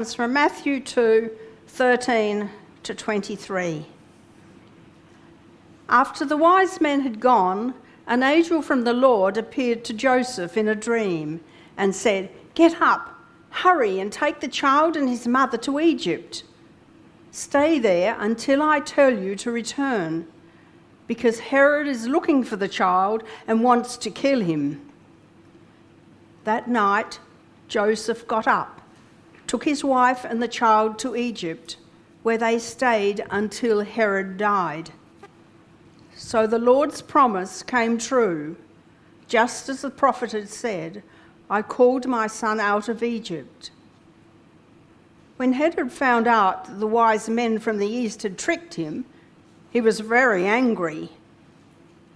It's from Matthew 2:13 to 23. After the wise men had gone, an angel from the Lord appeared to Joseph in a dream and said, "Get up, hurry and take the child and his mother to Egypt. Stay there until I tell you to return, because Herod is looking for the child and wants to kill him." That night, Joseph got up, took his wife and the child to Egypt, where they stayed until Herod died. So the Lord's promise came true, just as the prophet had said, "I called my son out of Egypt." When Herod found out that the wise men from the east had tricked him, he was very angry.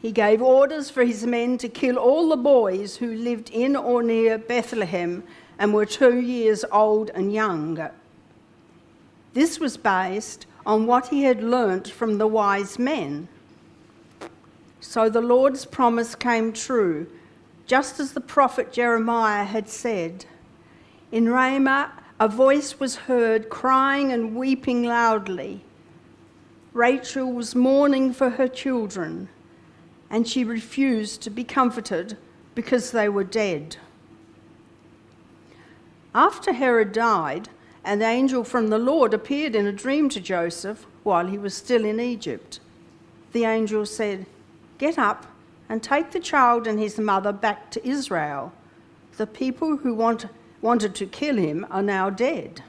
He gave orders for his men to kill all the boys who lived in or near Bethlehem and were 2 years old and younger. This was based on what he had learnt from the wise men. So the Lord's promise came true, just as the prophet Jeremiah had said. In Ramah, a voice was heard crying and weeping loudly. Rachel was mourning for her children, and she refused to be comforted because they were dead. After Herod died, an angel from the Lord appeared in a dream to Joseph while he was still in Egypt. The angel said, "Get up and take the child and his mother back to Israel. The people who wanted to kill him are now dead."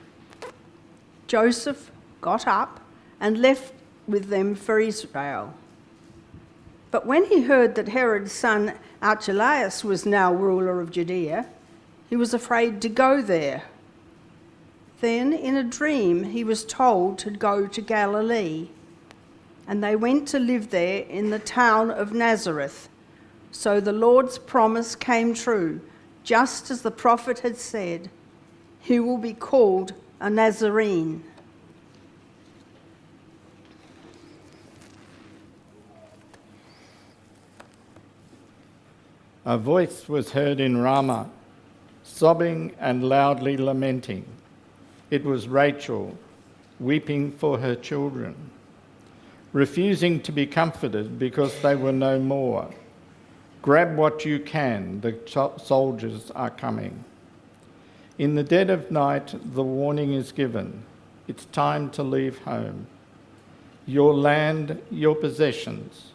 Joseph got up and left with them for Israel. But when he heard that Herod's son Archelaus was now ruler of Judea, he was afraid to go there. Then, in a dream, he was told to go to Galilee, and they went to live there in the town of Nazareth. So the Lord's promise came true, just as the prophet had said, "He will be called a Nazarene." A voice was heard in Ramah, sobbing and loudly lamenting. It was Rachel, weeping for her children, refusing to be comforted because they were no more. "Grab what you can, the soldiers are coming." In the dead of night, the warning is given. It's time to leave home. Your land, your possessions,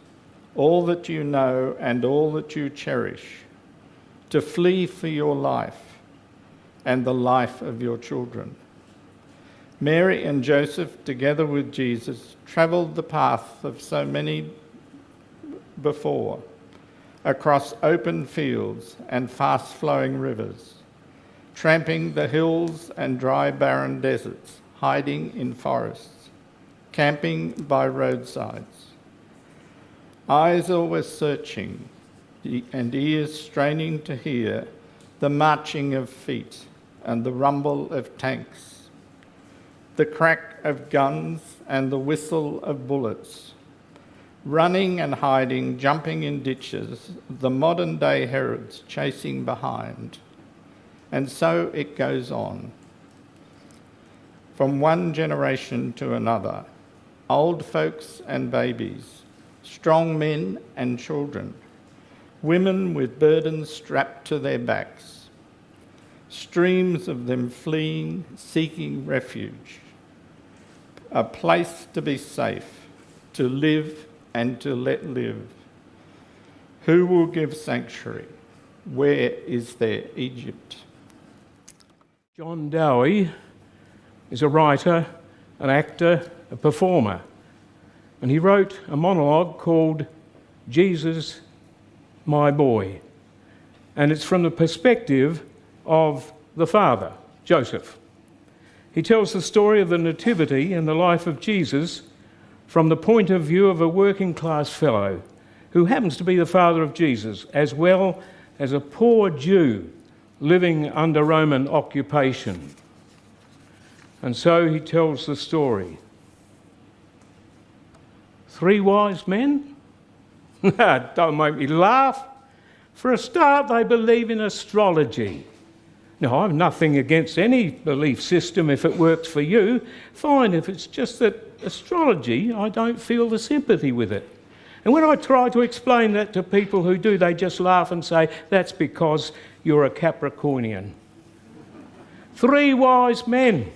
all that you know and all that you cherish, to flee for your life and the life of your children. Mary and Joseph, together with Jesus, travelled the path of so many before, across open fields and fast-flowing rivers, tramping the hills and dry barren deserts, hiding in forests, camping by roadsides. Eyes always searching and ears straining to hear the marching of feet and the rumble of tanks, the crack of guns and the whistle of bullets, running and hiding, jumping in ditches, the modern-day Herods chasing behind. And so it goes on. From one generation to another, old folks and babies, strong men and children, women with burdens strapped to their backs, streams of them fleeing, seeking refuge, a place to be safe, to live and to let live. Who will give sanctuary? Where is their Egypt? John Dowie is a writer, an actor, a performer, and he wrote a monologue called "Jesus, My Boy," and it's from the perspective of the father, Joseph. He tells the story of the nativity and the life of Jesus from the point of view of a working-class fellow who happens to be the father of Jesus, as well as a poor Jew living under Roman occupation. And so he tells the story. 3 wise men? Don't make me laugh. For a start, they believe in astrology. Now, I've nothing against any belief system if it works for you. Fine, if it's just that astrology, I don't feel the sympathy with it. And when I try to explain that to people who do, they just laugh and say, that's because you're a Capricornian. 3 wise men.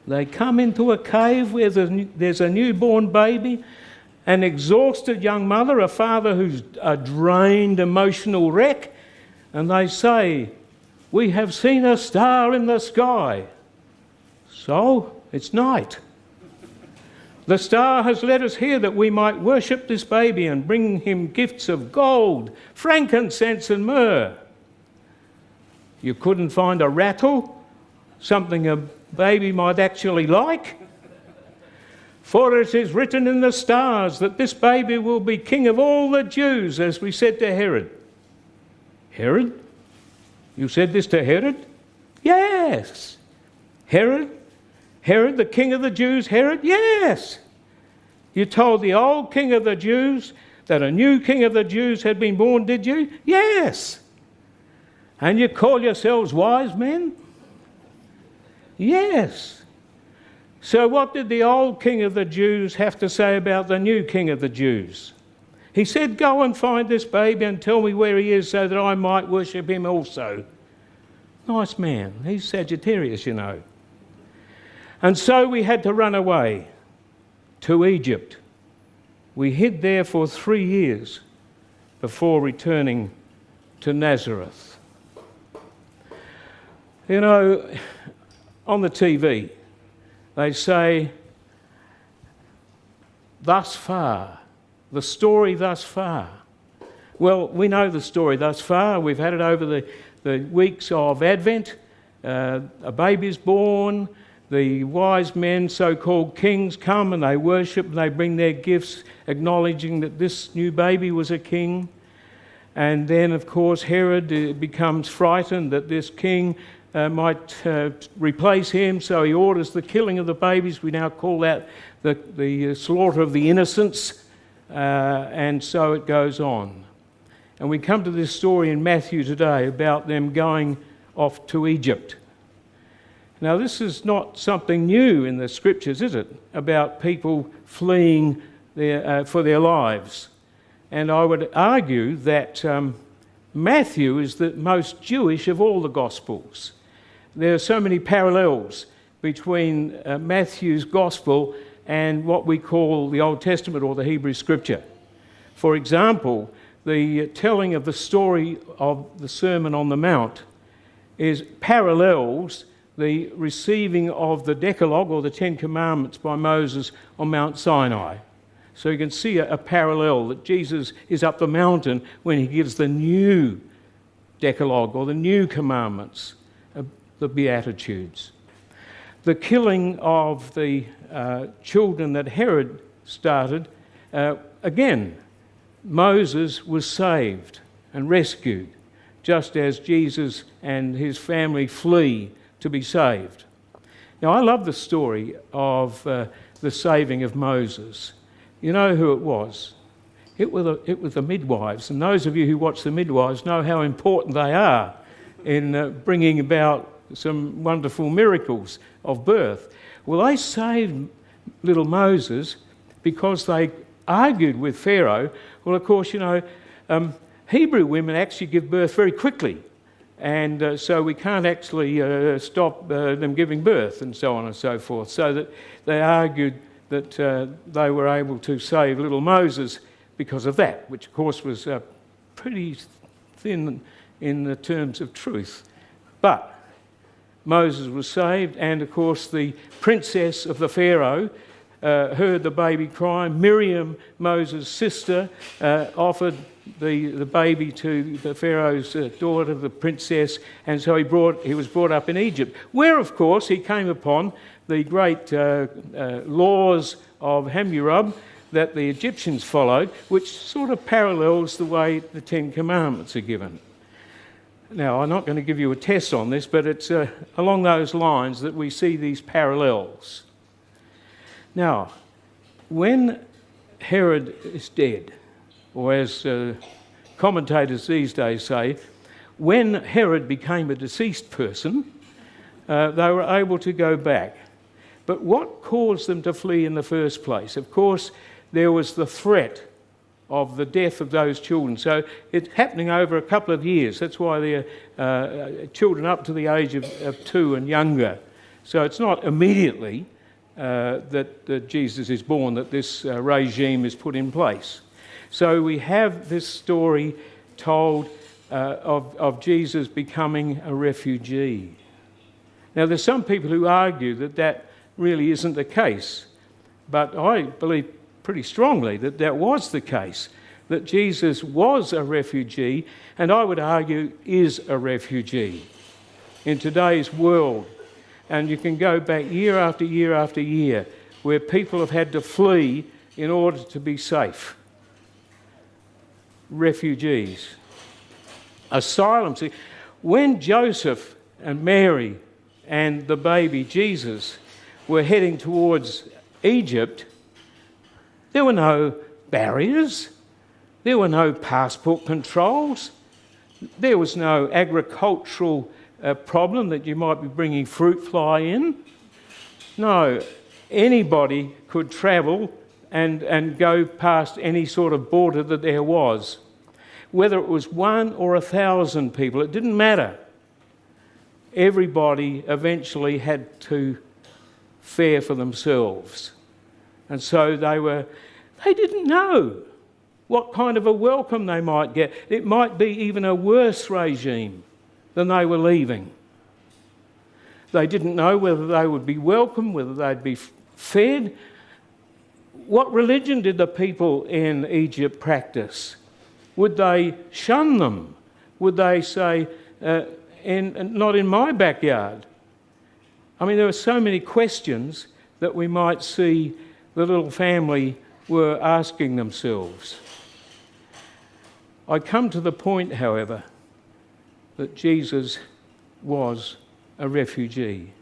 They come into a cave where there's a newborn baby, an exhausted young mother, a father who's a drained emotional wreck, and they say, we have seen a star in the sky. So, it's night. The star has led us here that we might worship this baby and bring him gifts of gold, frankincense and myrrh. You couldn't find a rattle, something a baby might actually like? For it is written in the stars that this baby will be king of all the Jews, as we said to Herod. Herod? You said this to Herod? Yes. Herod? Herod, the king of the Jews, Herod? Yes. You told the old king of the Jews that a new king of the Jews had been born, did you? Yes. And you call yourselves wise men? Yes. So what did the old king of the Jews have to say about the new king of the Jews? He said, go and find this baby and tell me where he is so that I might worship him also. Nice man. He's Sagittarius, you know. And so we had to run away to Egypt. We hid there for 3 years before returning to Nazareth. You know, on the TV, they say, thus far, the story thus far. Well, we know the story thus far. We've had it over the weeks of Advent. A baby's born. The wise men, so-called kings, come and they worship and they bring their gifts, acknowledging that this new baby was a king. And then, of course, Herod becomes frightened that this king might replace him, so he orders the killing of the babies. We now call that the slaughter of the innocents, and so it goes on. And we come to this story in Matthew today about them going off to Egypt. Now, this is not something new in the scriptures, is it? About people fleeing for their lives. And I would argue that Matthew is the most Jewish of all the Gospels. There are so many parallels between Matthew's Gospel and what we call the Old Testament or the Hebrew Scripture. For example, the telling of the story of the Sermon on the Mount parallels the receiving of the Decalogue or the Ten Commandments by Moses on Mount Sinai. So you can see a parallel that Jesus is up the mountain when he gives the new Decalogue or the new commandments, the Beatitudes. The killing of the children that Herod started, again, Moses was saved and rescued, just as Jesus and his family flee to be saved. Now, I love the story of the saving of Moses. You know who it was? It was the midwives. And those of you who watch the midwives know how important they are in bringing about some wonderful miracles of birth. Well, they saved little Moses because they argued with Pharaoh. Well, of course, you know, Hebrew women actually give birth very quickly. And so we can't actually stop them giving birth and so on and so forth. So that they argued that they were able to save little Moses because of that, which of course was pretty thin in the terms of truth. But Moses was saved, and of course the princess of the Pharaoh heard the baby crying. Miriam, Moses' sister, offered the baby to the Pharaoh's daughter, the princess, and so he was brought up in Egypt, where, of course, he came upon the great laws of Hammurabi that the Egyptians followed, which sort of parallels the way the Ten Commandments are given. Now, I'm not going to give you a test on this, but it's along those lines that we see these parallels. Now, when Herod is dead, or as commentators these days say, when Herod became a deceased person, they were able to go back. But what caused them to flee in the first place? Of course, there was the threat of the death of those children. So it's happening over a couple of years. That's why they're children up to the age of 2 and younger. So it's not immediately that Jesus is born, that this regime is put in place. So we have this story told of Jesus becoming a refugee. Now, there's some people who argue that that really isn't the case, but I believe pretty strongly that that was the case, that Jesus was a refugee, and I would argue is a refugee in today's world. And you can go back year after year after year where people have had to flee in order to be safe. Refugees. Asylum. See, when Joseph and Mary and the baby Jesus were heading towards Egypt, there were no barriers, there were no passport controls, there was no agricultural problem that you might be bringing fruit fly in. No, anybody could travel and go past any sort of border that there was. Whether it was 1 or 1,000 people, it didn't matter. Everybody eventually had to fare for themselves. And so they didn't know what kind of a welcome they might get. It might be even a worse regime than they were leaving. They didn't know whether they would be welcome, whether they'd be fed. What religion did the people in Egypt practice? Would they shun them? Would they say, not in my backyard? I mean, there were so many questions that we might see the little family were asking themselves. I come to the point, however, that Jesus was a refugee.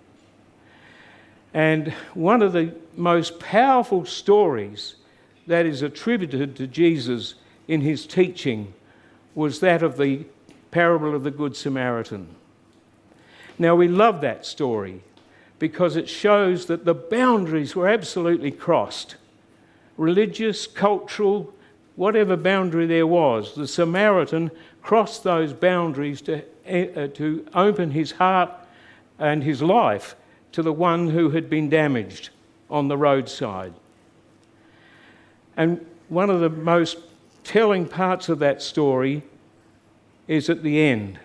And one of the most powerful stories that is attributed to Jesus in his teaching was that of the parable of the Good Samaritan. Now, we love that story because it shows that the boundaries were absolutely crossed. Religious, cultural, whatever boundary there was, the Samaritan crossed those boundaries to open his heart and his life to the one who had been damaged on the roadside. And one of the most telling parts of that story is at the end,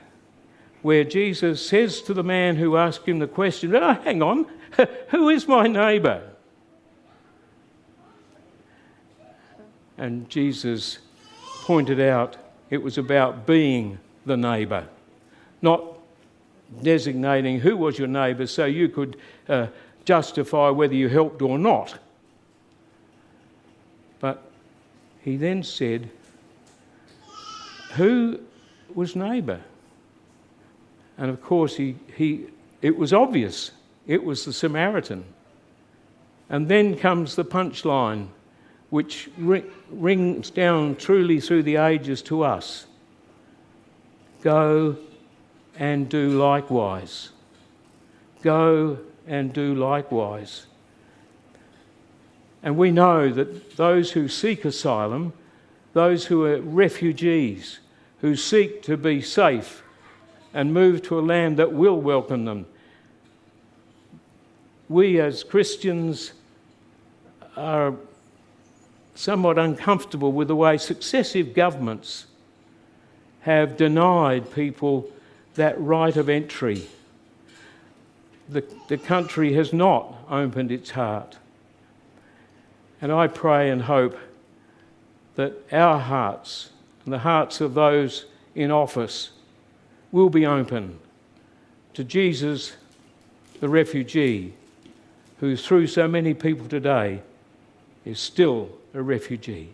where Jesus says to the man who asked him the question, "Oh, hang on, who is my neighbour?" And Jesus pointed out it was about being the neighbour, not designating who was your neighbour so you could justify whether you helped or not. But he then said, who was neighbour? And of course, it was obvious. It was the Samaritan. And then comes the punchline, which rings down truly through the ages to us. Go and do likewise. Go and do likewise. And we know that those who seek asylum, those who are refugees, who seek to be safe and move to a land that will welcome them, we as Christians are somewhat uncomfortable with the way successive governments have denied people that right of entry. The country has not opened its heart. And I pray and hope that our hearts and the hearts of those in office will be open to Jesus, the refugee, who through so many people today is still a refugee.